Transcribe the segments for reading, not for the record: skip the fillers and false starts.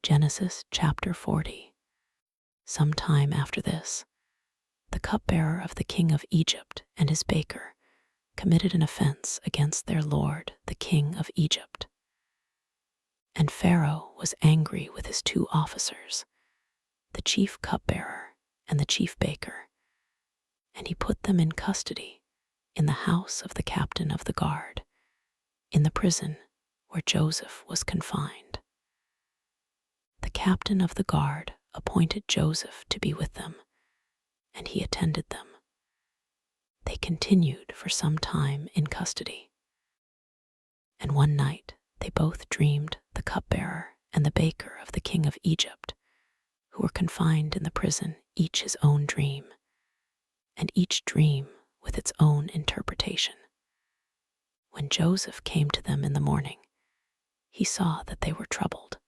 Genesis chapter 40. Some time after this, the cupbearer of the king of Egypt and his baker committed an offense against their lord, the king of Egypt. And Pharaoh was angry with his two officers, the chief cupbearer and the chief baker, and he put them in custody in the house of the captain of the guard, in the prison where Joseph was confined. The captain of the guard appointed Joseph to be with them, and he attended them. They continued for some time in custody. And one night they both dreamed, the cupbearer and the baker of the king of Egypt, who were confined in the prison, each his own dream, and each dream with its own interpretation. When Joseph came to them in the morning, he saw that they were troubled.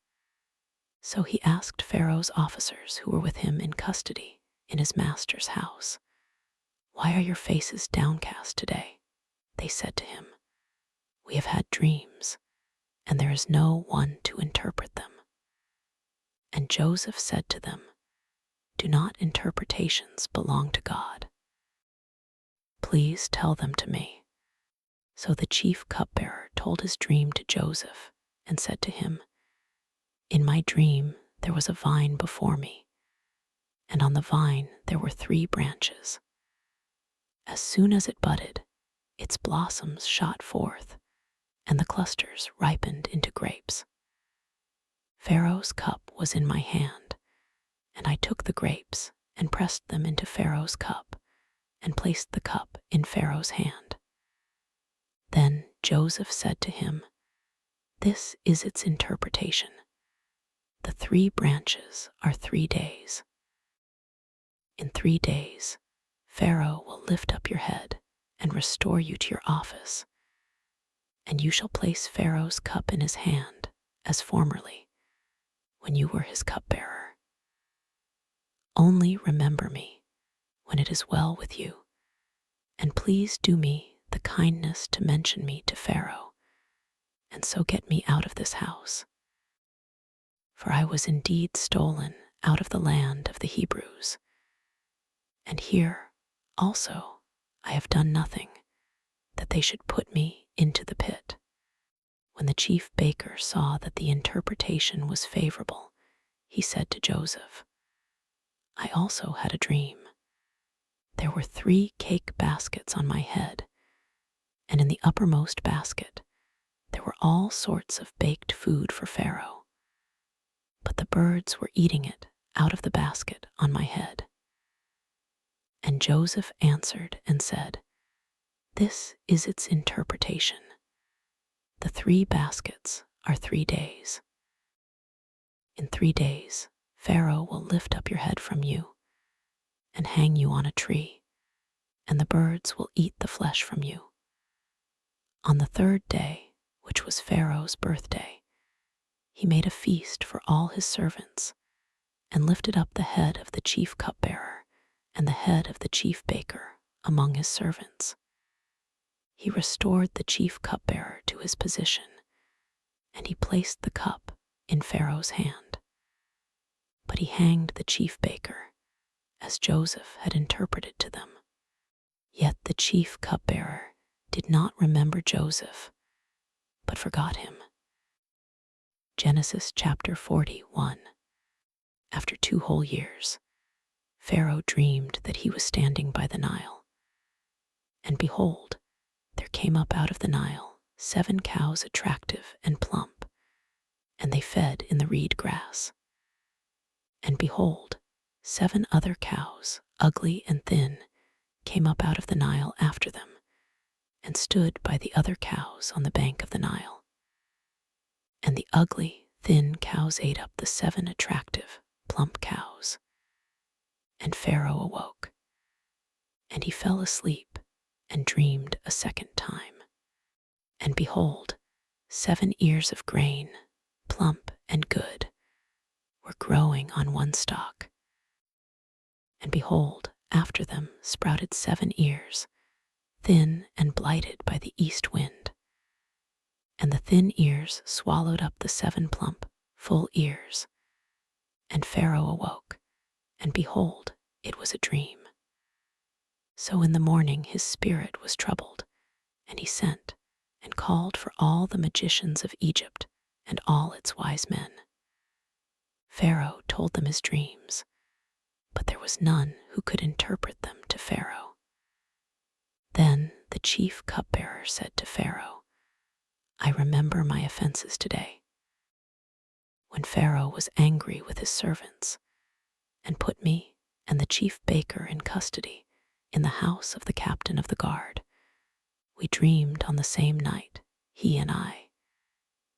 So he asked Pharaoh's officers who were with him in custody in his master's house, "Why are your faces downcast today?" They said to him, "We have had dreams, and there is no one to interpret them." And Joseph said to them, "Do not interpretations belong to God? Please tell them to me." So the chief cupbearer told his dream to Joseph and said to him, "In my dream there was a vine before me, and on the vine there were 3 branches. As soon as it budded, its blossoms shot forth, and the clusters ripened into grapes. Pharaoh's cup was in my hand, and I took the grapes and pressed them into Pharaoh's cup and placed the cup in Pharaoh's hand." Then Joseph said to him, "This is its interpretation. The 3 branches are 3 days. In 3 days, Pharaoh will lift up your head and restore you to your office, and you shall place Pharaoh's cup in his hand as formerly, when you were his cupbearer. Only remember me when it is well with you, and please do me the kindness to mention me to Pharaoh, and so get me out of this house. For I was indeed stolen out of the land of the Hebrews, and here also I have done nothing that they should put me into the pit." When the chief baker saw that the interpretation was favorable, he said to Joseph, "I also had a dream. There were 3 cake baskets on my head, and in the uppermost basket there were all sorts of baked food for Pharaoh, but the birds were eating it out of the basket on my head." And Joseph answered and said, "This is its interpretation. The 3 baskets are 3 days. In 3 days, Pharaoh will lift up your head from you and hang you on a tree, and the birds will eat the flesh from you. On the 3rd day, which was Pharaoh's birthday, he made a feast for all his servants and lifted up the head of the chief cupbearer and the head of the chief baker among his servants. He restored the chief cupbearer to his position, and he placed the cup in Pharaoh's hand. But he hanged the chief baker, as Joseph had interpreted to them. Yet the chief cupbearer did not remember Joseph, but forgot him. Genesis chapter 41. After 2 whole years, Pharaoh dreamed that he was standing by the Nile. And behold, there came up out of the Nile 7 cows attractive and plump, and they fed in the reed grass. And behold, 7 other cows, ugly and thin, came up out of the Nile after them, and stood by the other cows on the bank of the Nile. And the ugly, thin cows ate up the 7 attractive, plump cows. And Pharaoh awoke, and he fell asleep and dreamed a 2nd time. And behold, 7 ears of grain, plump and good, were growing on one stalk. And behold, after them sprouted 7 ears, thin and blighted by the east wind. And the thin ears swallowed up the 7 plump, full ears, And Pharaoh awoke, and behold, it was a dream. So in the morning his spirit was troubled, and he sent and called for all the magicians of Egypt and all its wise men. Pharaoh told them his dreams, but there was none who could interpret them to Pharaoh. Then the chief cupbearer said to Pharaoh, I remember my offenses today. When Pharaoh was angry with his servants and put me and the chief baker in custody in the house of the captain of the guard, we dreamed on the same night, he and I,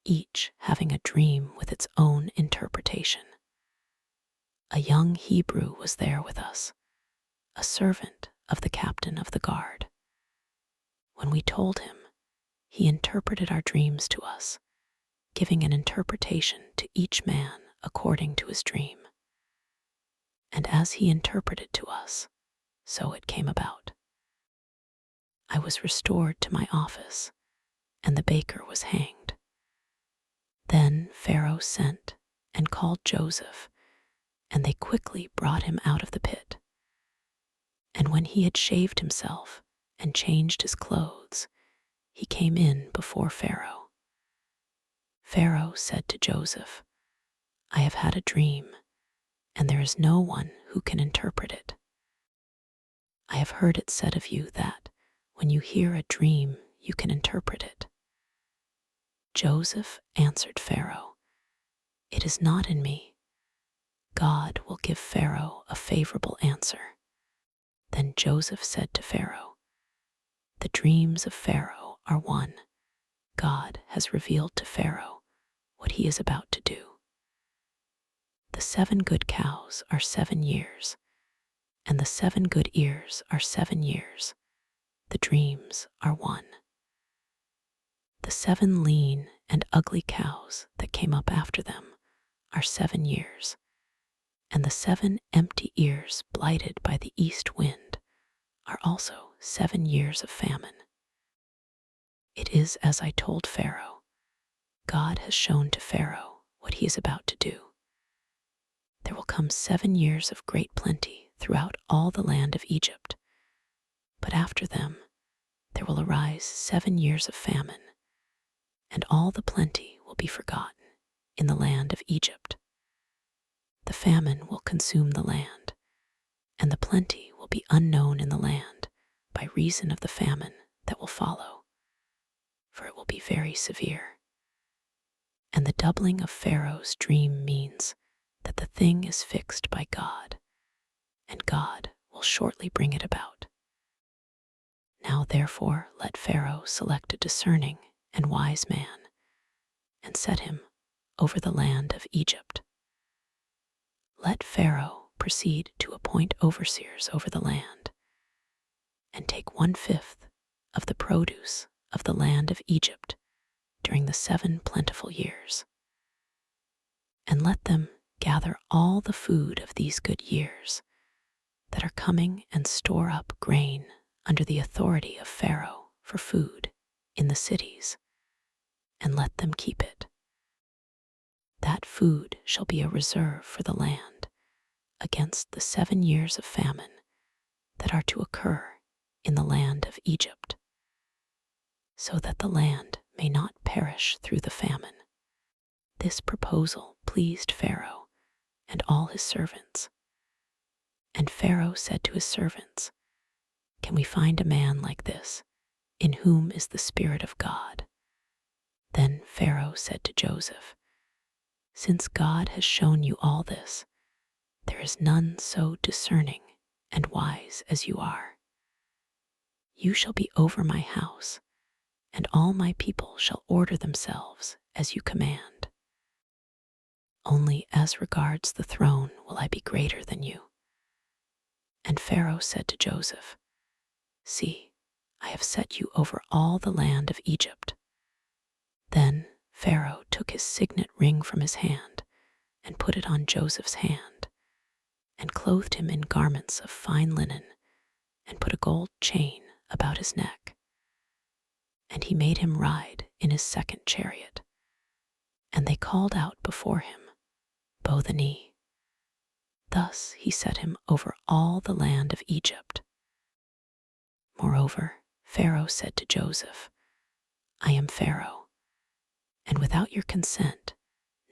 each having a dream with its own interpretation. A young Hebrew was there with us, a servant of the captain of the guard. When we told him, he interpreted our dreams to us, giving an interpretation to each man according to his dream. And as he interpreted to us, so it came about. I was restored to my office, and the baker was hanged. Then Pharaoh sent and called Joseph, and they quickly brought him out of the pit. And when he had shaved himself and changed his clothes, he came in before Pharaoh. Pharaoh said to Joseph, I have had a dream, and there is no one who can interpret it. I have heard it said of you that, when you hear a dream, you can interpret it. Joseph answered Pharaoh, It is not in me. God will give Pharaoh a favorable answer. Then Joseph said to Pharaoh, The dreams of Pharaoh are one. God has revealed to Pharaoh what he is about to do. The 7 good cows are 7 years, and the 7 good ears are 7 years. The dreams are one. The 7 lean and ugly cows that came up after them are 7 years, and the 7 empty ears blighted by the east wind are also 7 years of famine. It is as I told Pharaoh. God has shown to Pharaoh what he is about to do. There will come 7 years of great plenty throughout all the land of Egypt, but after them there will arise 7 years of famine, and all the plenty will be forgotten in the land of Egypt. The famine will consume the land, and the plenty will be unknown in the land by reason of the famine that will follow, for it will be very severe. And the doubling of Pharaoh's dream means that the thing is fixed by God, and God will shortly bring it about. Now therefore let Pharaoh select a discerning and wise man, and set him over the land of Egypt. Let Pharaoh proceed to appoint overseers over the land, and take 1/5 of the produce of the land of Egypt during the 7 plentiful years. And let them gather all the food of these good years that are coming and store up grain under the authority of Pharaoh for food in the cities, and let them keep it. That food shall be a reserve for the land against the 7 years of famine that are to occur in the land of Egypt, so that the land may not perish through the famine. This proposal pleased Pharaoh and all his servants. And Pharaoh said to his servants, Can we find a man like this, in whom is the Spirit of God? Then Pharaoh said to Joseph, Since God has shown you all this, there is none so discerning and wise as you are. You shall be over my house, and all my people shall order themselves as you command. Only as regards the throne will I be greater than you. And Pharaoh said to Joseph, See, I have set you over all the land of Egypt. Then Pharaoh took his signet ring from his hand and put it on Joseph's hand, and clothed him in garments of fine linen, and put a gold chain about his neck. And he made him ride in his 2nd chariot. And they called out before him, Bow the knee. Thus he set him over all the land of Egypt. Moreover, Pharaoh said to Joseph, I am Pharaoh, and without your consent,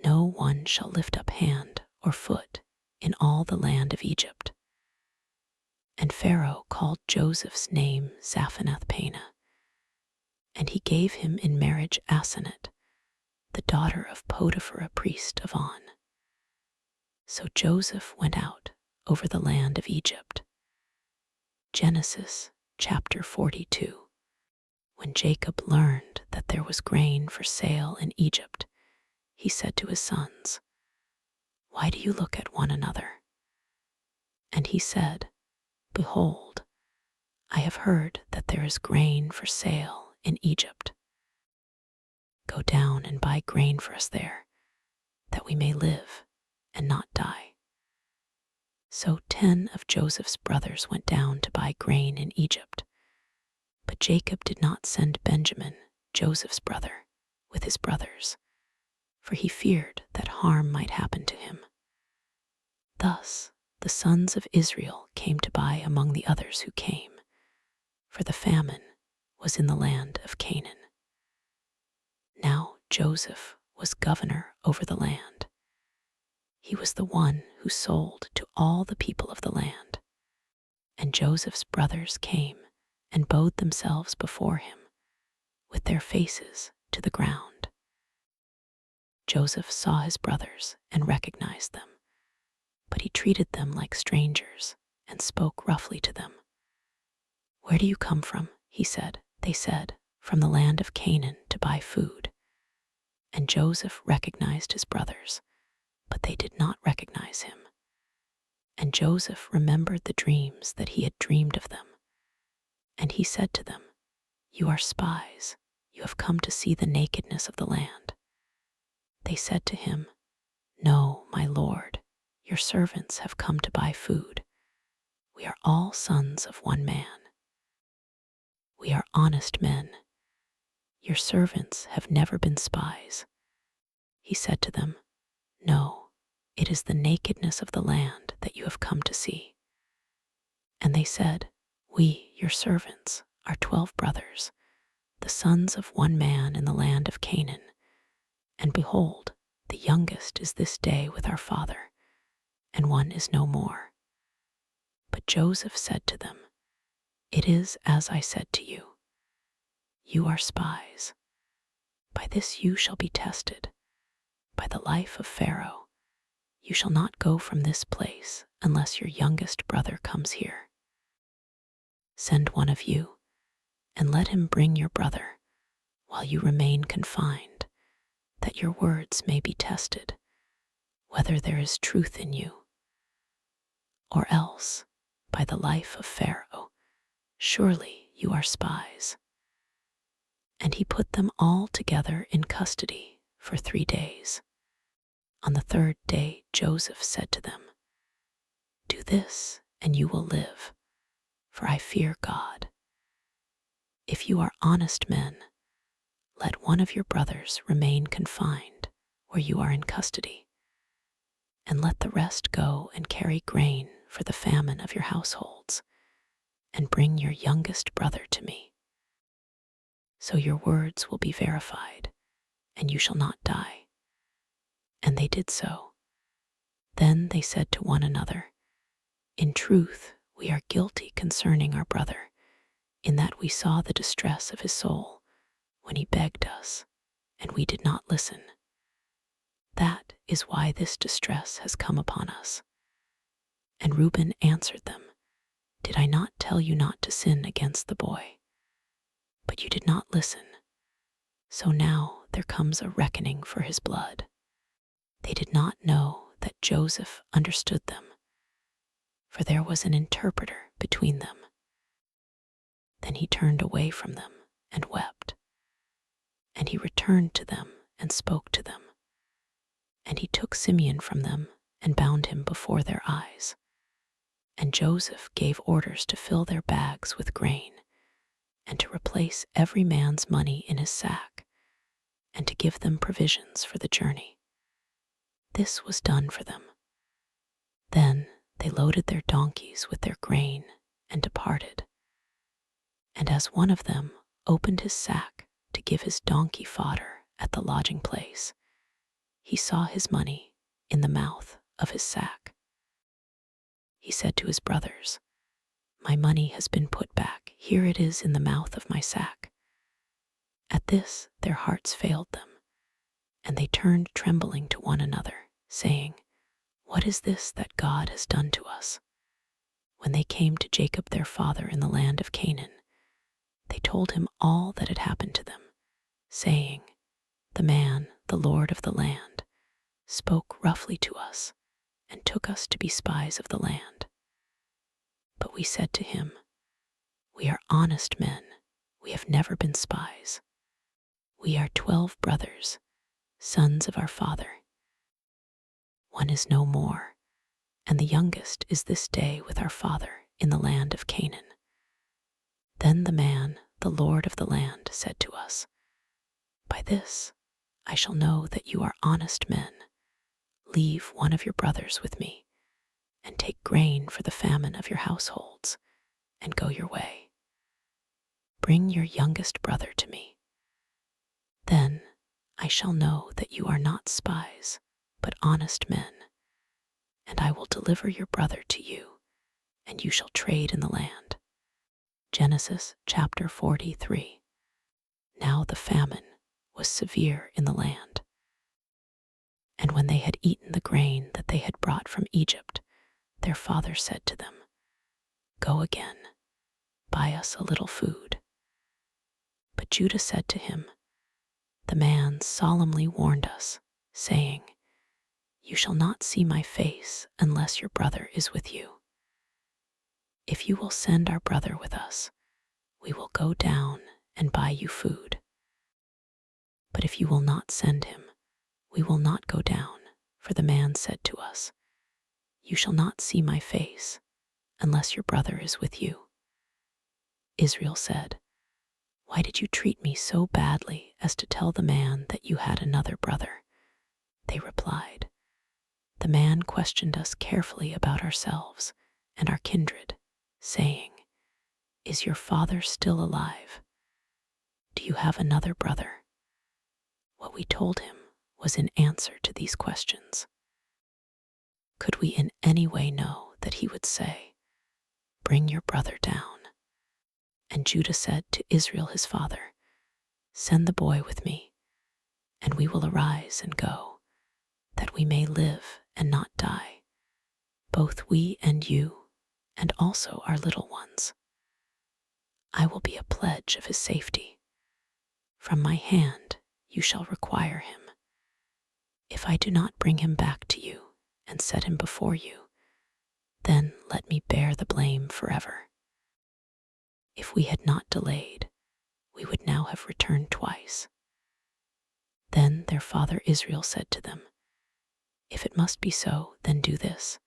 no one shall lift up hand or foot in all the land of Egypt. And Pharaoh called Joseph's name Zaphenath-Paneah, and he gave him in marriage Asenath, the daughter of Potiphar, a priest of On. So Joseph went out over the land of Egypt. Genesis chapter 42. When Jacob learned that there was grain for sale in Egypt, he said to his sons, Why do you look at one another? And he said, Behold, I have heard that there is grain for sale in Egypt. Go down and buy grain for us there, that we may live and not die. So 10 of Joseph's brothers went down to buy grain in Egypt. But Jacob did not send Benjamin, Joseph's brother, with his brothers, for he feared that harm might happen to him. Thus the sons of Israel came to buy among the others who came, for the famine was in the land of Canaan. Now Joseph was governor over the land. He was the one who sold to all the people of the land. And Joseph's brothers came and bowed themselves before him, with their faces to the ground. Joseph saw his brothers and recognized them, but he treated them like strangers and spoke roughly to them. Where do you come from? He said. They said, From the land of Canaan to buy food. And Joseph recognized his brothers, but they did not recognize him. And Joseph remembered the dreams that he had dreamed of them. And he said to them, You are spies. You have come to see the nakedness of the land. They said to him, No, my lord, your servants have come to buy food. We are all sons of one man. We are honest men. Your servants have never been spies. He said to them, No, it is the nakedness of the land that you have come to see. And they said, We, your servants, are 12 brothers, the sons of one man in the land of Canaan. And behold, the youngest is this day with our father, and one is no more. But Joseph said to them, It is as I said to you. You are spies. By this you shall be tested. By the life of Pharaoh, you shall not go from this place unless your youngest brother comes here. Send one of you, and let him bring your brother, while you remain confined, that your words may be tested, whether there is truth in you. Or else, by the life of Pharaoh, surely you are spies. And he put them all together in custody for 3 days. On the 3rd day, Joseph said to them, Do this, and you will live, for I fear God. If you are honest men, let one of your brothers remain confined where you are in custody, and let the rest go and carry grain for the famine of your households, and bring your youngest brother to me. So your words will be verified, and you shall not die. And they did so. Then they said to one another, In truth, we are guilty concerning our brother, in that we saw the distress of his soul when he begged us, and we did not listen. That is why this distress has come upon us. And Reuben answered them, Did I not tell you not to sin against the boy? But you did not listen. So now there comes a reckoning for his blood. They did not know that Joseph understood them, for there was an interpreter between them. Then he turned away from them and wept. And he returned to them and spoke to them. And he took Simeon from them and bound him before their eyes. And Joseph gave orders to fill their bags with grain, and to replace every man's money in his sack, and to give them provisions for the journey. This was done for them. Then They loaded their donkeys with their grain and departed. And as one of them opened his sack to give his donkey fodder at the lodging place, he saw his money in the mouth of his sack. He said to his brothers, "My money has been put back. Here it is in the mouth of my sack." At this their hearts failed them, and they turned trembling to one another, saying, "What is this that God has done to us?" When they came to Jacob their father in the land of Canaan, they told him all that had happened to them, saying, "The man, the Lord of the land, spoke roughly to us and took us to be spies of the land. But we said to him, 'We are honest men. We have never been spies. We are 12 brothers, sons of our father. One is no more, and the youngest is this day with our father in the land of Canaan.' Then the man, the Lord of the land, said to us, 'By this I shall know that you are honest men. Leave one of your brothers with me, and take grain for the famine of your households, and go your way. Bring your youngest brother to me. Then I shall know that you are not spies, but honest men, and I will deliver your brother to you, and you shall trade in the land.'" Genesis chapter 43. Now the famine was severe in the land. And when they had eaten the grain that they had brought from Egypt, their father said to them, "Go again, buy us a little food." But Judah said to him, "The man solemnly warned us, saying, 'You shall not see my face unless your brother is with you. If you will send our brother with us, we will go down and buy you food. But if you will not send him, we will not go down, for the man said to us, "You shall not see my face unless your brother is with you." Israel said, "Why did you treat me so badly as to tell the man that you had another brother?" They replied, "The man questioned us carefully about ourselves and our kindred, saying, 'Is your father still alive? Do you have another brother?' What we told him was in answer to these questions. Could we in any way know that he would say, 'Bring your brother down'?" And Judah said to Israel his father, "Send the boy with me, and we will arise and go, that we may live and not die, both we and you, and also our little ones. I will be a pledge of his safety. From my hand you shall require him. If I do not bring him back to you and set him before you, then let me bear the blame forever. If we had not delayed, we would now have returned twice." Then their father Israel said to them, "If it must be so, then do this.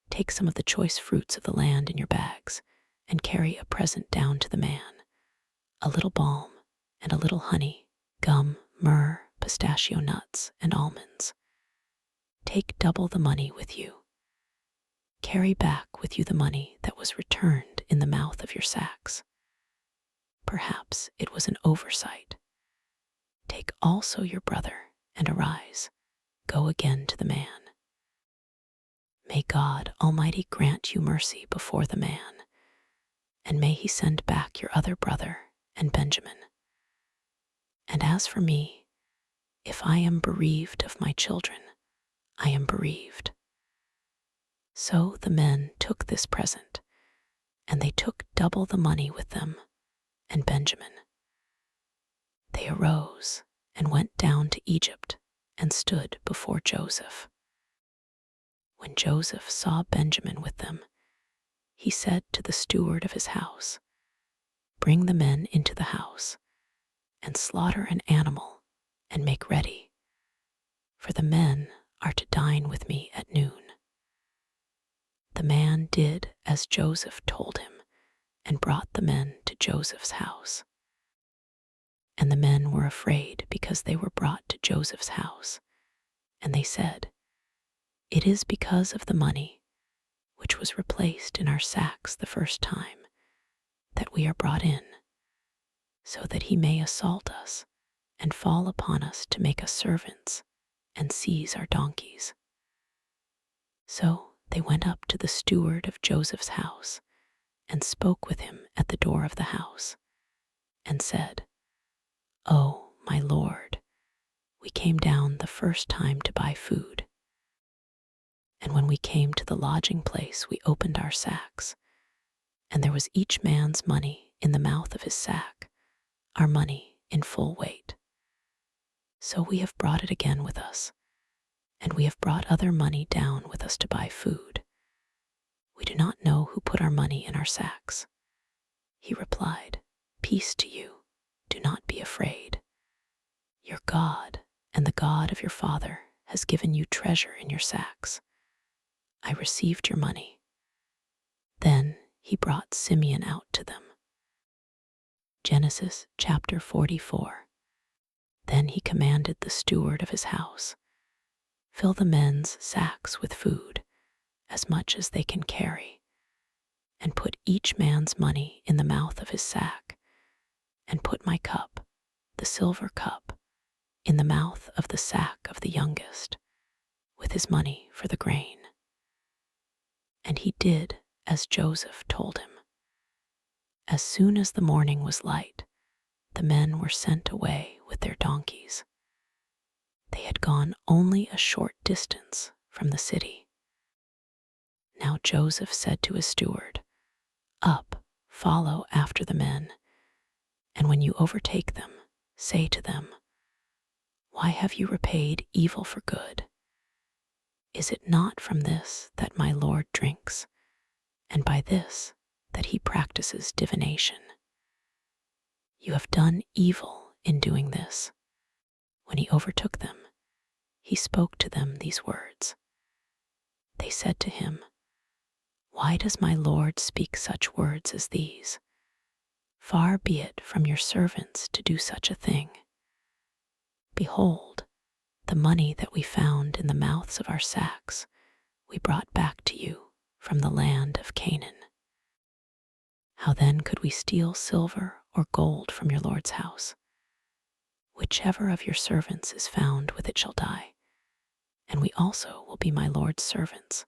Take some of the choice fruits of the land in your bags, and carry a present down to the man, a little balm and a little honey, gum, myrrh, pistachio nuts, and almonds. Take double the money with you. Carry back with you the money that was returned in the mouth of your sacks. Perhaps it was an oversight. Take also your brother and arise, go again to the man. May God Almighty grant you mercy before the man, and may he send back your other brother and Benjamin. And as for me, if I am bereaved of my children, I am bereaved." So the men took this present, and they took double the money with them and Benjamin. They arose and went down to Egypt and stood before Joseph. When Joseph saw Benjamin with them, he said to the steward of his house, "Bring the men into the house, and slaughter an animal and make ready, for the men are to dine with me at noon." The man did as Joseph told him and brought the men to Joseph's house. And the men were afraid because they were brought to Joseph's house, and they said, "It is because of the money which was replaced in our sacks the first time that we are brought in, so that he may assault us and fall upon us to make us servants and seize our donkeys." So they went up to the steward of Joseph's house and spoke with him at the door of the house, and said, "Oh, my lord, we came down the first time to buy food. And when we came to the lodging place, we opened our sacks, and there was each man's money in the mouth of his sack, our money in full weight. So we have brought it again with us, and we have brought other money down with us to buy food. We do not know who put our money in our sacks." He replied, "Peace to you, do not be afraid. Your God and the God of your father has given you treasure in your sacks. I received your money." Then he brought Simeon out to them. Genesis chapter 44. Then he commanded the steward of his house, "Fill the men's sacks with food, as much as they can carry, and put each man's money in the mouth of his sack, and put my cup, the silver cup, in the mouth of the sack of the youngest, with his money for the grain." And he did as Joseph told him. As soon as the morning was light, the men were sent away with their donkeys. They had gone only a short distance from the city. Now Joseph said to his steward, "Up, follow after the men, and when you overtake them, say to them, 'Why have you repaid evil for good? Is it not from this that my Lord drinks, and by this that he practices divination? You have done evil in doing this.'" When he overtook them, he spoke to them these words. They said to him, "Why does my Lord speak such words as these? Far be it from your servants to do such a thing. Behold, the money that we found in the mouths of our sacks we brought back to you from the land of Canaan. How then could we steal silver or gold from your Lord's house? Whichever of your servants is found with it shall die, and we also will be my Lord's servants."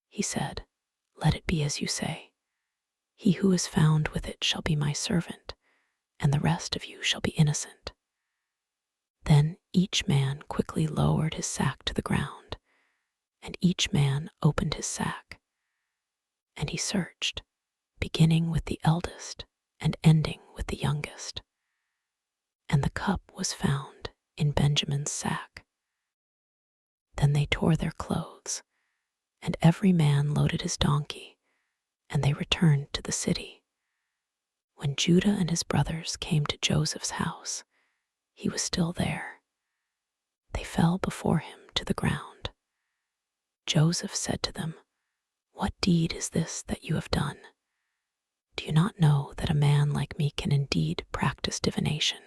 He said, "Let it be as you say. He who is found with it shall be my servant, and the rest of you shall be innocent." Then each man quickly lowered his sack to the ground, and each man opened his sack. And he searched, beginning with the eldest and ending with the youngest. And the cup was found in Benjamin's sack. Then they tore their clothes, and every man loaded his donkey, and they returned to the city. When Judah and his brothers came to Joseph's house, he was still there. They fell before him to the ground. Joseph said to them, "What deed is this that you have done? Do you not know that a man like me can indeed practice divination?"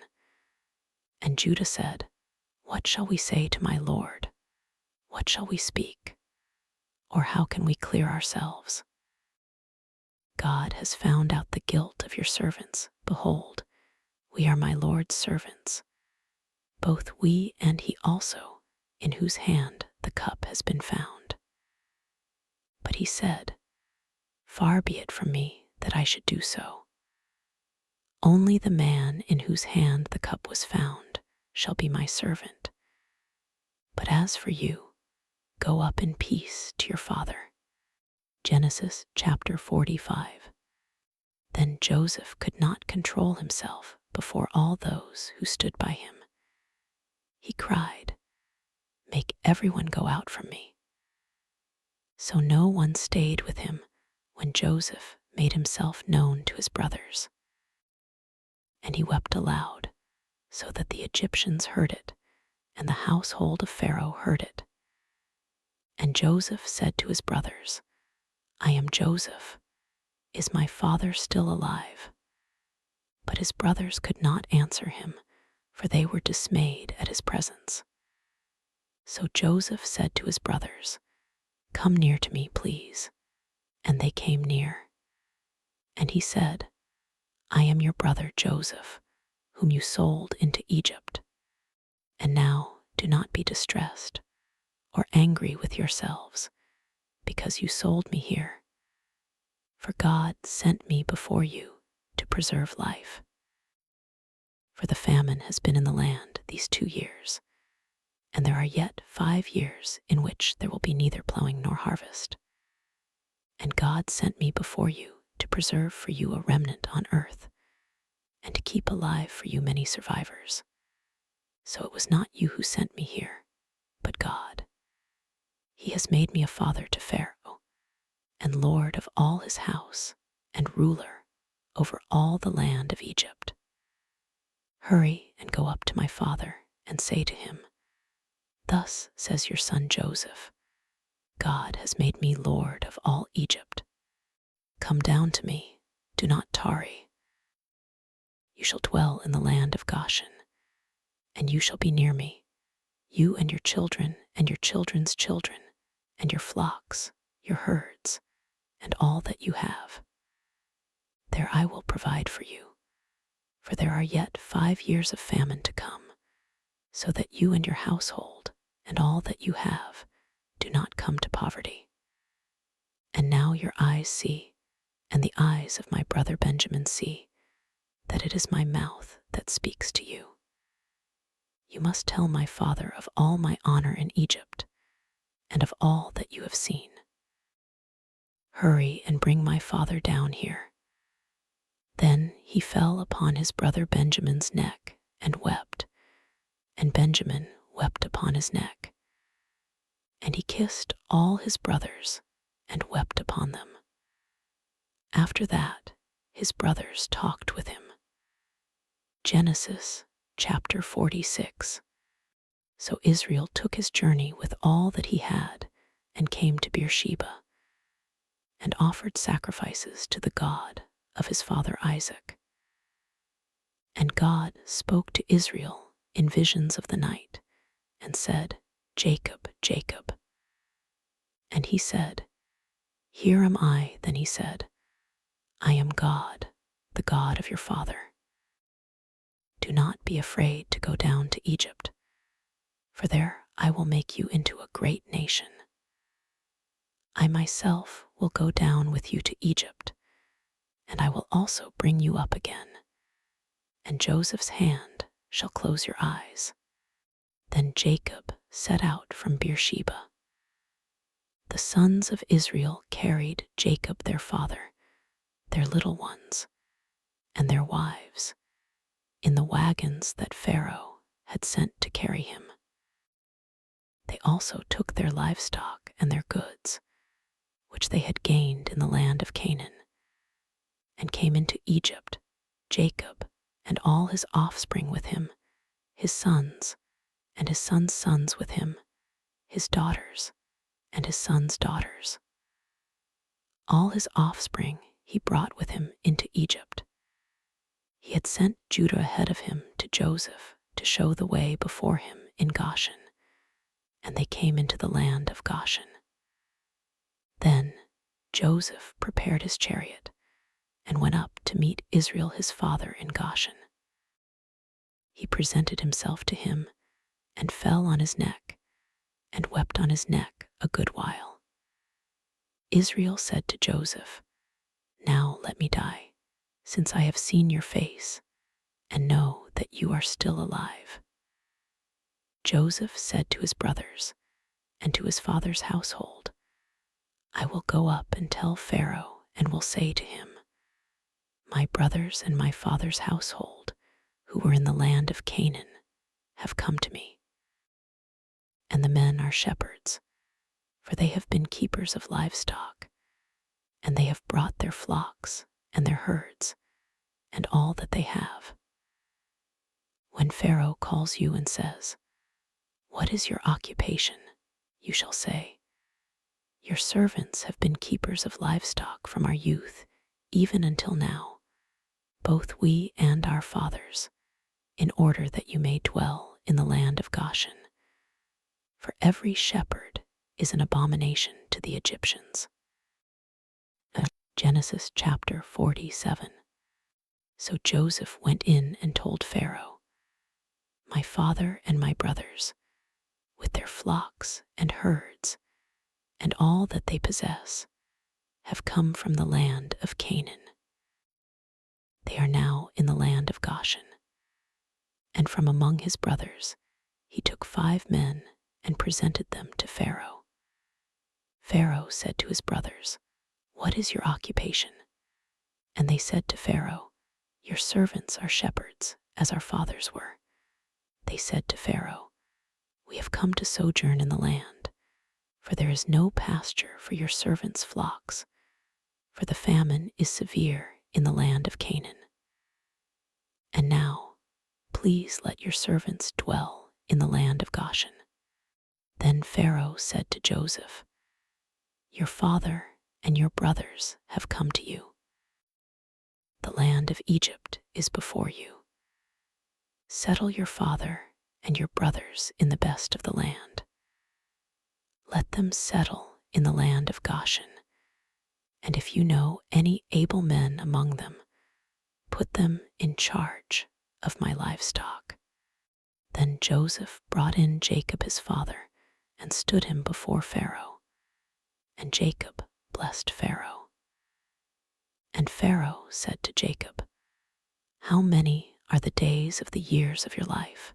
And Judah said, "What shall we say to my Lord? What shall we speak? Or how can we clear ourselves? God has found out the guilt of your servants. Behold, we are my Lord's servants, both we and he also, in whose hand the cup has been found." But he said, "Far be it from me that I should do so. Only the man in whose hand the cup was found shall be my servant. But as for you, go up in peace to your father." Genesis chapter 45. Then Joseph could not control himself before all those who stood by him. He cried, "Make everyone go out from me." So no one stayed with him when Joseph made himself known to his brothers. And he wept aloud, so that the Egyptians heard it, and the household of Pharaoh heard it. And Joseph said to his brothers, "I am Joseph. Is my father still alive?" But his brothers could not answer him, for they were dismayed at his presence. So Joseph said to his brothers, "Come near to me, please." And they came near. And he said, I am your brother Joseph, whom you sold into Egypt. And now do not be distressed or angry with yourselves, because you sold me here. For God sent me before you to preserve life. For the famine has been in the land these 2 years, and there are yet 5 years in which there will be neither plowing nor harvest. And God sent me before you to preserve for you a remnant on earth, and to keep alive for you many survivors. So it was not you who sent me here, but God. He has made me a father to Pharaoh, and lord of all his house, and ruler over all the land of Egypt. Hurry and go up to my father and say to him, Thus says your son Joseph, God has made me lord of all Egypt. Come down to me, do not tarry. You shall dwell in the land of Goshen, and you shall be near me, you and your children and your children's children, and your flocks, your herds, and all that you have. There I will provide for you, for there are yet 5 years of famine to come, so that you and your household and all that you have do not come to poverty. And now your eyes see, and the eyes of my brother Benjamin see, that it is my mouth that speaks to you. You must tell my father of all my honor in Egypt, and of all that you have seen. Hurry and bring my father down here. Then he fell upon his brother Benjamin's neck and wept, and Benjamin wept upon his neck. And he kissed all his brothers and wept upon them. After that, his brothers talked with him. Genesis chapter 46. So Israel took his journey with all that he had and came to Beersheba and offered sacrifices to the God of his father Isaac. And God spoke to Israel in visions of the night and said, Jacob, Jacob. And he said, Here am I. Then he said, I am God, the God of your father. Do not be afraid to go down to Egypt, for there I will make you into a great nation. I myself will go down with you to Egypt, and I will also bring you up again, and Joseph's hand shall close your eyes. Then Jacob set out from Beersheba. The sons of Israel carried Jacob their father, their little ones, and their wives, in the wagons that Pharaoh had sent to carry him. They also took their livestock and their goods, which they had gained in the land of Canaan, and came into Egypt, Jacob and all his offspring with him, his sons and his sons' sons with him, his daughters and his sons' daughters. All his offspring he brought with him into Egypt. He had sent Judah ahead of him to Joseph to show the way before him in Goshen, and they came into the land of Goshen. Then Joseph prepared his chariot and went up to meet Israel his father in Goshen. He presented himself to him and fell on his neck and wept on his neck a good while. Israel said to Joseph, Now let me die, since I have seen your face and know that you are still alive. Joseph said to his brothers and to his father's household, I will go up and tell Pharaoh and will say to him, My brothers and my father's household, who were in the land of Canaan, have come to me. And the men are shepherds, for they have been keepers of livestock, and they have brought their flocks and their herds and all that they have. When Pharaoh calls you and says, What is your occupation? You shall say, Your servants have been keepers of livestock from our youth, even until now, both we and our fathers, in order that you may dwell in the land of Goshen. For every shepherd is an abomination to the Egyptians. Genesis chapter 47. So Joseph went in and told Pharaoh, "My father and my brothers, with their flocks and herds and all that they possess, have come from the land of Canaan. They are now in the land of Goshen." And from among his brothers he took 5 men and presented them to Pharaoh. Pharaoh said to his brothers, "What is your occupation?" And they said to Pharaoh, "Your servants are shepherds, as our fathers were." They said to Pharaoh, "We have come to sojourn in the land, for there is no pasture for your servants' flocks, for the famine is severe in the land of Canaan. And now, please let your servants dwell in the land of Goshen." Then Pharaoh said to Joseph, "Your father and your brothers have come to you. The land of Egypt is before you. Settle your father and your brothers in the best of the land. Let them settle in the land of Goshen, and if you know any able men among them, put them in charge of my livestock." Then Joseph brought in Jacob his father and stood him before Pharaoh, and Jacob blessed Pharaoh. And Pharaoh said to Jacob, "How many are the days of the years of your life?"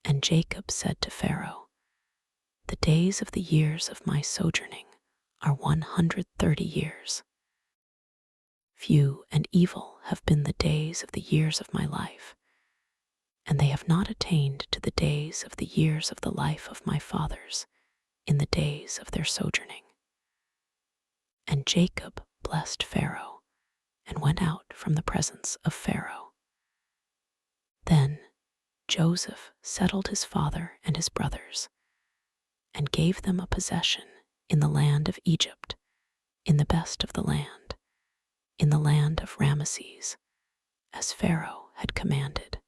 And Jacob said to Pharaoh, "The days of the years of my sojourning are 130 years. Few and evil have been the days of the years of my life, and they have not attained to the days of the years of the life of my fathers in the days of their sojourning." And Jacob blessed Pharaoh and went out from the presence of Pharaoh. Then Joseph settled his father and his brothers and gave them a possession in the land of Egypt, in the best of the land, in the land of Ramesses, as Pharaoh had commanded.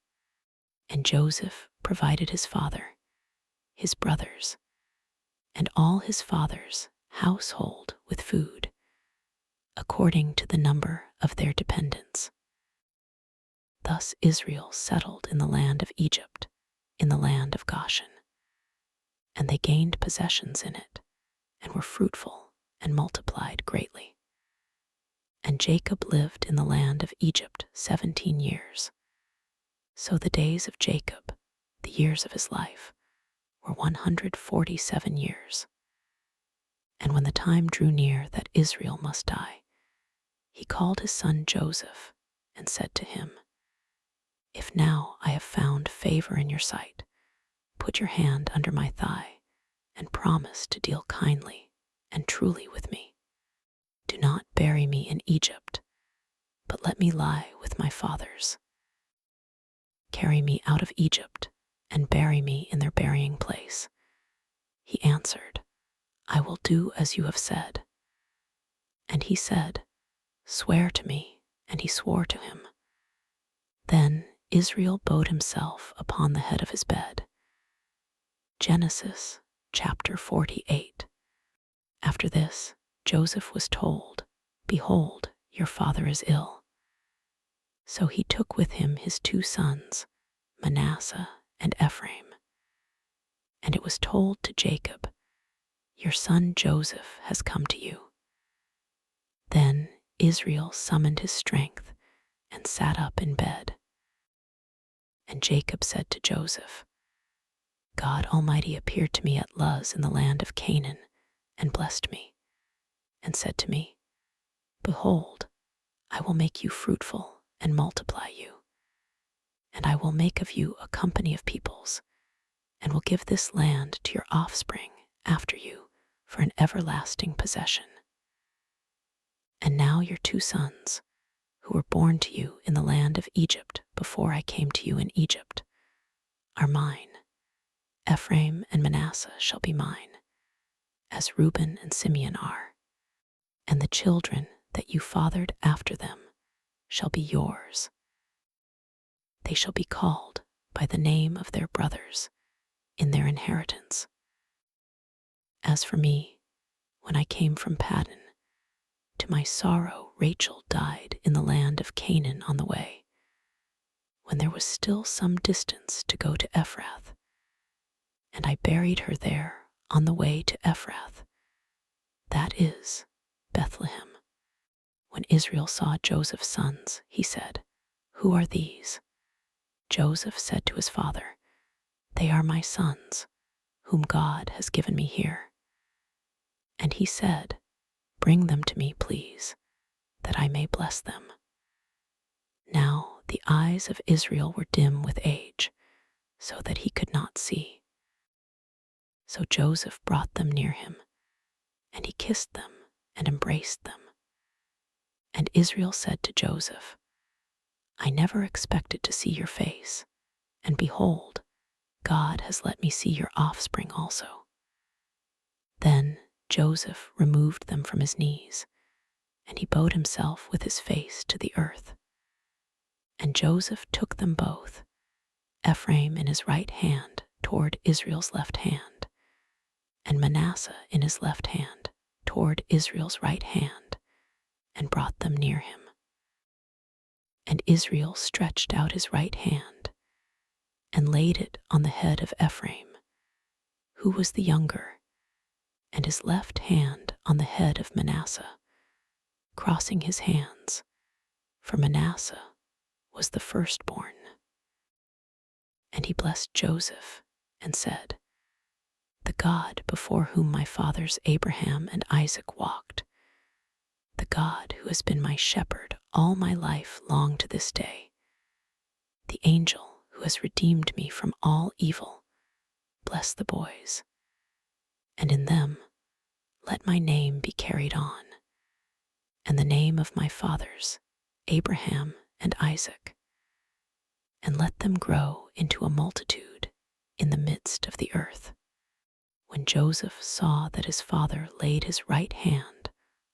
And Joseph provided his father, his brothers, and all his father's household with food, according to the number of their dependents. Thus Israel settled in the land of Egypt, in the land of Goshen, and they gained possessions in it, and were fruitful and multiplied greatly. And Jacob lived in the land of Egypt 17 years. So the days of Jacob, the years of his life, were 147 years. And when the time drew near that Israel must die, he called his son Joseph and said to him, "If now I have found favor in your sight, put your hand under my thigh and promise to deal kindly and truly with me. Do not bury me in Egypt, but let me lie with my fathers. Carry me out of Egypt and bury me in their burying place." He answered, "I will do as you have said." And he said, "Swear to me." And he swore to him. Then Israel bowed himself upon the head of his bed. Genesis chapter 48. After this, Joseph was told, "Behold, your father is ill." So he took with him his 2 sons, Manasseh and Ephraim. And it was told to Jacob, "Your son Joseph has come to you." Then Israel summoned his strength and sat up in bed. And Jacob said to Joseph, "God Almighty appeared to me at Luz in the land of Canaan and blessed me, and said to me, 'Behold, I will make you fruitful and multiply you, and I will make of you a company of peoples, and will give this land to your offspring after you for an everlasting possession.' And now your 2 sons, who were born to you in the land of Egypt before I came to you in Egypt, are mine. Ephraim and Manasseh shall be mine, as Reuben and Simeon are, and the children that you fathered after them shall be yours. They shall be called by the name of their brothers in their inheritance. As for me, when I came from Paddan, to To my sorrow, Rachel died in the land of Canaan on the way, when there was still some distance to go to Ephrath, and I buried her there on the way to Ephrath, that is, Bethlehem. When Israel saw Joseph's sons, he said, "Who are these?" Joseph said to his father, "They are my sons, whom God has given me here." And he said, "Bring them to me, please, that I may bless them." Now the eyes of Israel were dim with age, so that he could not see. So Joseph brought them near him, and he kissed them and embraced them. And Israel said to Joseph, "I never expected to see your face, and behold, God has let me see your offspring also." Then Joseph removed them from his knees, and he bowed himself with his face to the earth. And Joseph took them both, Ephraim in his right hand toward Israel's left hand, and Manasseh in his left hand toward Israel's right hand, and brought them near him. And Israel stretched out his right hand and laid it on the head of Ephraim, who was the younger, and his left hand on the head of Manasseh, crossing his hands, for Manasseh was the firstborn. And he blessed Joseph and said, "The God before whom my fathers Abraham and Isaac walked, the God who has been my shepherd all my life long to this day, the angel who has redeemed me from all evil, bless the boys, and in them let my name be carried on, and the name of my fathers, Abraham and Isaac, and let them grow into a multitude in the midst of the earth." When Joseph saw that his father laid his right hand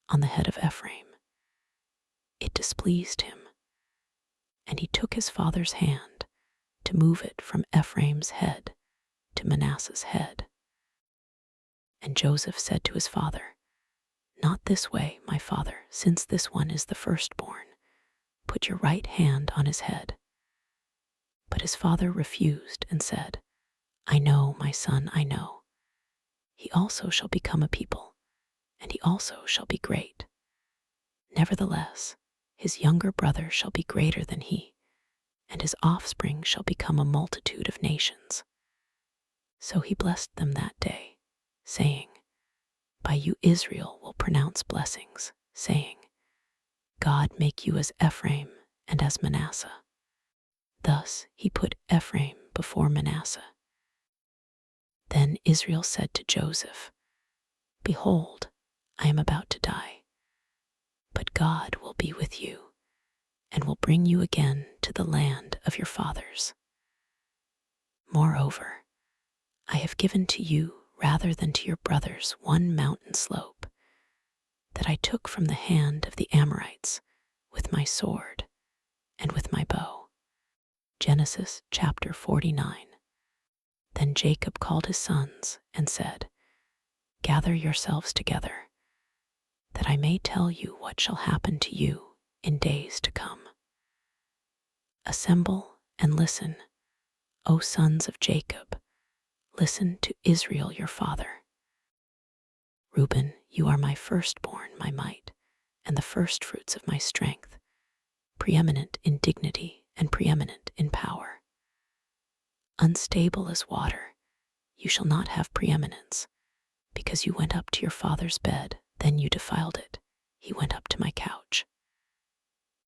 on the head of Ephraim, it displeased him, and he took his father's hand to move it from Ephraim's head to Manasseh's head. And Joseph said to his father, "Not this way, my father, since this one is the firstborn. Put your right hand on his head." But his father refused and said, "I know, my son, I know. He also shall become a people, and he also shall be great. Nevertheless, his younger brother shall be greater than he, and his offspring shall become a multitude of nations." So he blessed them that day, saying, "By you Israel will pronounce blessings, saying, God make you as Ephraim and as Manasseh." Thus he put Ephraim before Manasseh. Then Israel said to Joseph, "Behold, I am about to die, but God will be with you, and will bring you again to the land of your fathers. Moreover, I have given to you rather than to your brothers one mountain slope that I took from the hand of the Amorites with my sword and with my bow." Genesis chapter 49. Then Jacob called his sons and said, "Gather yourselves together, that I may tell you what shall happen to you in days to come. Assemble and listen, O sons of Jacob, listen to Israel your father. Reuben, you are my firstborn, my might, and the firstfruits of my strength, preeminent in dignity and preeminent in power. Unstable as water, you shall not have preeminence, because you went up to your father's bed, then you defiled it. He went up to my couch.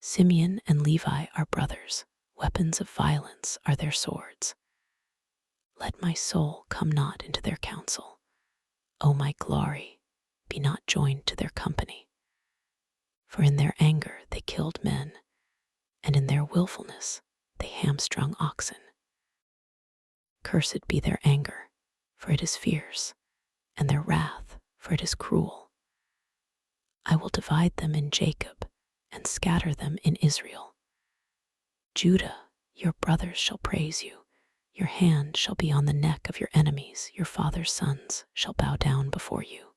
Simeon and Levi are brothers, weapons of violence are their swords. Let my soul come not into their counsel. O my glory, be not joined to their company. For in their anger they killed men, and in their willfulness they hamstrung oxen. Cursed be their anger, for it is fierce, and their wrath, for it is cruel. I will divide them in Jacob, and scatter them in Israel. Judah, your brothers shall praise you. Your hand shall be on the neck of your enemies. Your father's sons shall bow down before you.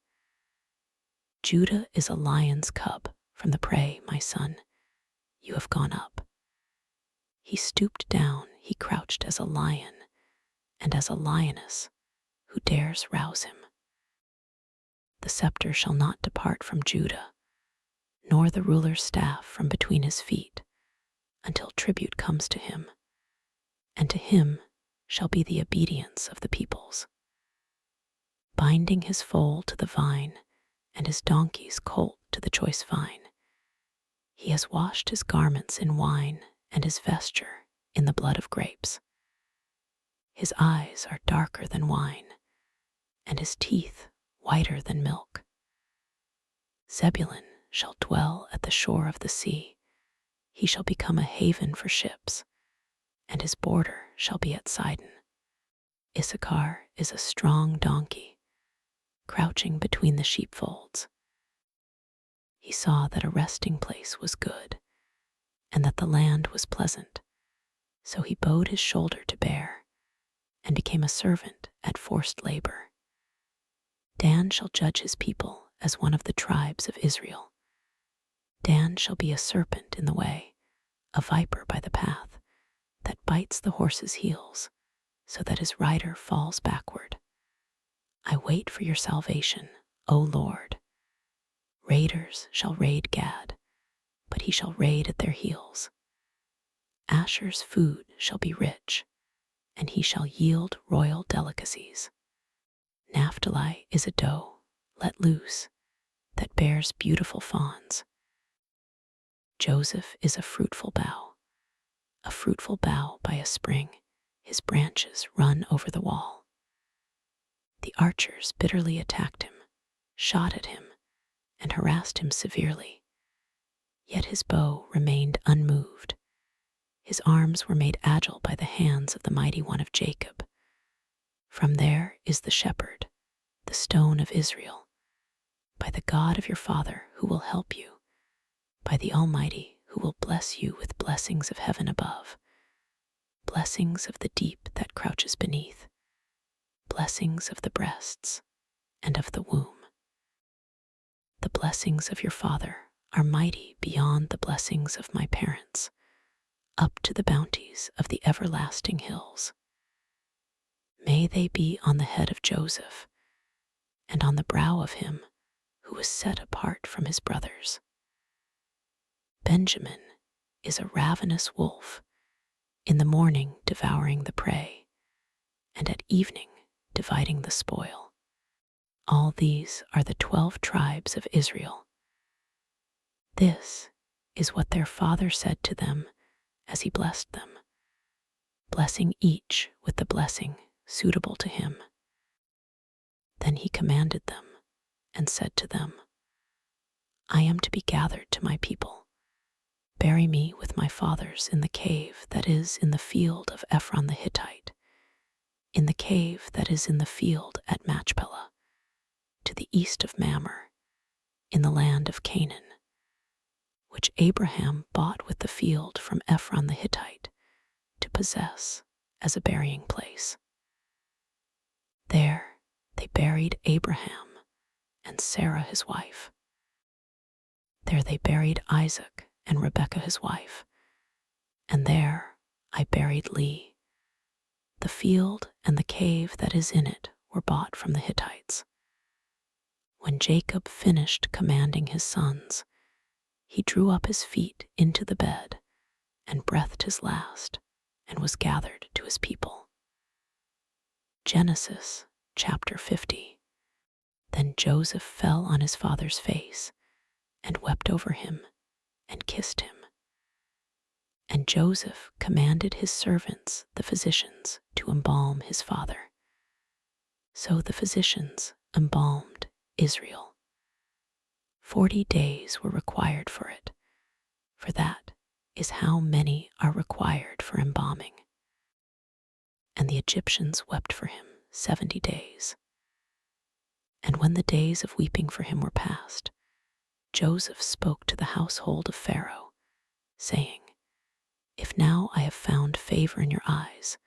Judah is a lion's cub, from the prey, my son, you have gone up. He stooped down, he crouched as a lion, and as a lioness, who dares rouse him? The scepter shall not depart from Judah, nor the ruler's staff from between his feet, until tribute comes to him, and to him shall be the obedience of the peoples. Binding his foal to the vine, and his donkey's colt to the choice vine, he has washed his garments in wine, and his vesture in the blood of grapes. His eyes are darker than wine, and his teeth whiter than milk. Zebulun shall dwell at the shore of the sea. He shall become a haven for ships, and his border shall be at Sidon. Issachar is a strong donkey, crouching between the sheepfolds. He saw that a resting place was good, and that the land was pleasant. So he bowed his shoulder to bear, and became a servant at forced labor. Dan shall judge his people as one of the tribes of Israel. Dan shall be a serpent in the way, a viper by the path, that bites the horse's heels, so that his rider falls backward. I wait for your salvation, O Lord. Raiders shall raid Gad, but he shall raid at their heels. Asher's food shall be rich, and he shall yield royal delicacies. Naphtali is a doe, let loose, that bears beautiful fawns. Joseph is a fruitful bough by a spring, his branches run over the wall. The archers bitterly attacked him, shot at him, and harassed him severely. Yet his bow remained unmoved. His arms were made agile by the hands of the mighty one of Jacob. From there is the shepherd, the stone of Israel, by the God of your father who will help you, by the Almighty who will bless you with blessings of heaven above, blessings of the deep that crouches beneath, blessings of the breasts and of the womb. The blessings of your father are mighty beyond the blessings of my parents, up to the bounties of the everlasting hills. May they be on the head of Joseph, and on the brow of him who was set apart from his brothers. Benjamin is a ravenous wolf, in the morning devouring the prey, and at evening dividing the spoil. All these are the 12 tribes of Israel. This is what their father said to them as he blessed them, blessing each with the blessing suitable to him. Then he commanded them and said to them, I am to be gathered to my people. Bury me with my fathers in the cave that is in the field of Ephron the Hittite, in the cave that is in the field at Machpelah, to the east of Mamre, in the land of Canaan, which Abraham bought with the field from Ephron the Hittite to possess as a burying place. There they buried Abraham and Sarah his wife. There they buried Isaac and Rebekah his wife, and there I buried Leah. The field and the cave that is in it were bought from the Hittites. When Jacob finished commanding his sons, he drew up his feet into the bed and breathed his last and was gathered to his people. Genesis chapter 50. Then Joseph fell on his father's face and wept over him and kissed him. And Joseph commanded his servants, the physicians, to embalm his father. So the physicians embalmed Israel. 40 days were required for it, for that is how many are required for embalming. And the Egyptians wept for him 70 days. And when the days of weeping for him were past, Joseph spoke to the household of Pharaoh, saying, If now I have found favor in your eyes,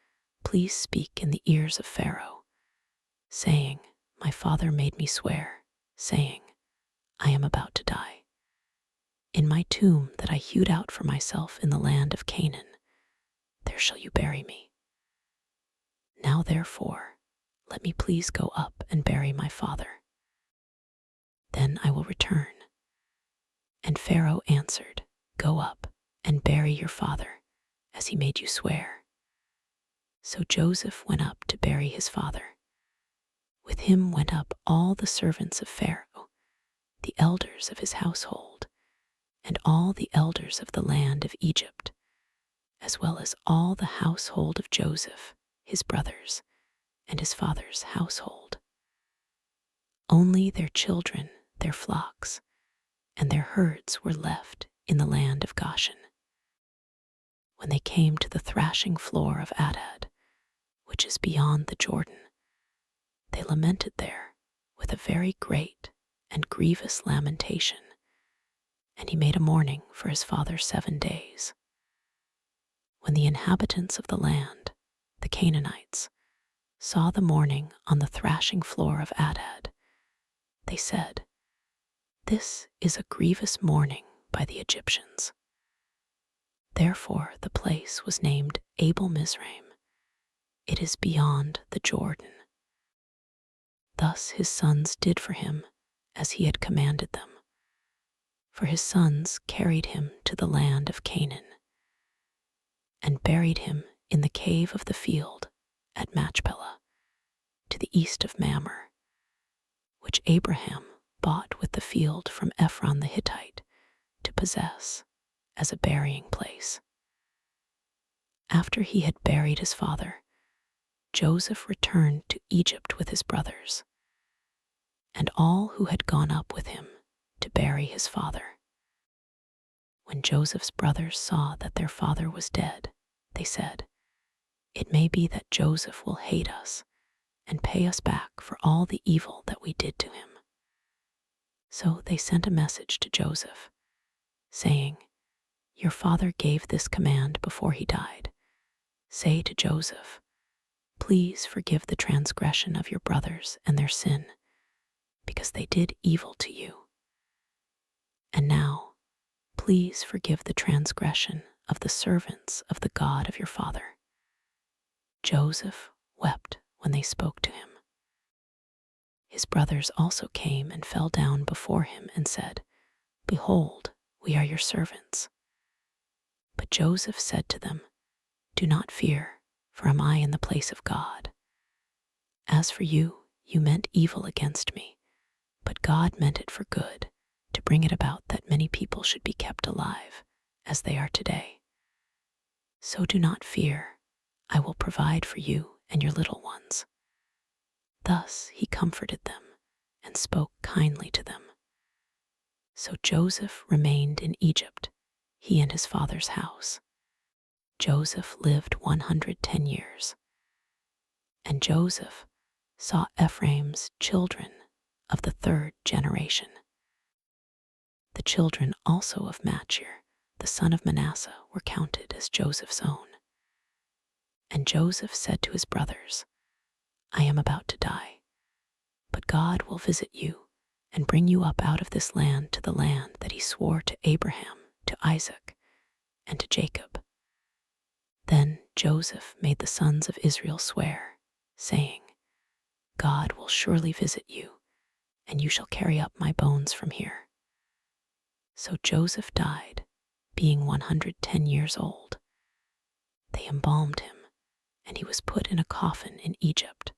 please speak in the ears of Pharaoh, saying, My father made me swear, saying, I am about to die. In my tomb that I hewed out for myself in the land of Canaan, there shall you bury me. Now therefore, let me please go up and bury my father. Then I will return. And Pharaoh answered, Go up and bury your father, as he made you swear. So Joseph went up to bury his father. With him went up all the servants of Pharaoh, the elders of his household, and all the elders of the land of Egypt, as well as all the household of Joseph, his brothers, and his father's household. Only their children, their flocks, and their herds were left in the land of Goshen. When they came to the thrashing floor of Atad, which is beyond the Jordan, they lamented there with a very great and grievous lamentation, and he made a mourning for his father 7 days. When the inhabitants of the land, the Canaanites, saw the mourning on the thrashing floor of Atad, they said, This is a grievous mourning by the Egyptians. Therefore the place was named Abel Mizraim. It is beyond the Jordan. Thus his sons did for him as he had commanded them. For his sons carried him to the land of Canaan and buried him in the cave of the field at Machpelah, to the east of Mamre, which Abraham bought with the field from Ephron the Hittite to possess as a burying place. After he had buried his father, Joseph returned to Egypt with his brothers, and all who had gone up with him to bury his father. When Joseph's brothers saw that their father was dead, they said, It may be that Joseph will hate us and pay us back for all the evil that we did to him. So they sent a message to Joseph, saying, Your father gave this command before he died. Say to Joseph, Please forgive the transgression of your brothers and their sin, because they did evil to you. And now, please forgive the transgression of the servants of the God of your father. Joseph wept when they spoke to him. His brothers also came and fell down before him and said, Behold, we are your servants. But Joseph said to them, Do not fear, for am I in the place of God? As for you, you meant evil against me, but God meant it for good, to bring it about that many people should be kept alive, as they are today. So do not fear, I will provide for you and your little ones. Thus he comforted them and spoke kindly to them. So Joseph remained in Egypt, he and his father's house. Joseph lived 110 years. And Joseph saw Ephraim's children of the 3rd generation. The children also of Machir, the son of Manasseh, were counted as Joseph's own. And Joseph said to his brothers, I am about to die, but God will visit you and bring you up out of this land to the land that he swore to Abraham, to Isaac, and to Jacob. Then Joseph made the sons of Israel swear, saying, God will surely visit you, and you shall carry up my bones from here. So Joseph died, being 110 years old. They embalmed him, and he was put in a coffin in Egypt.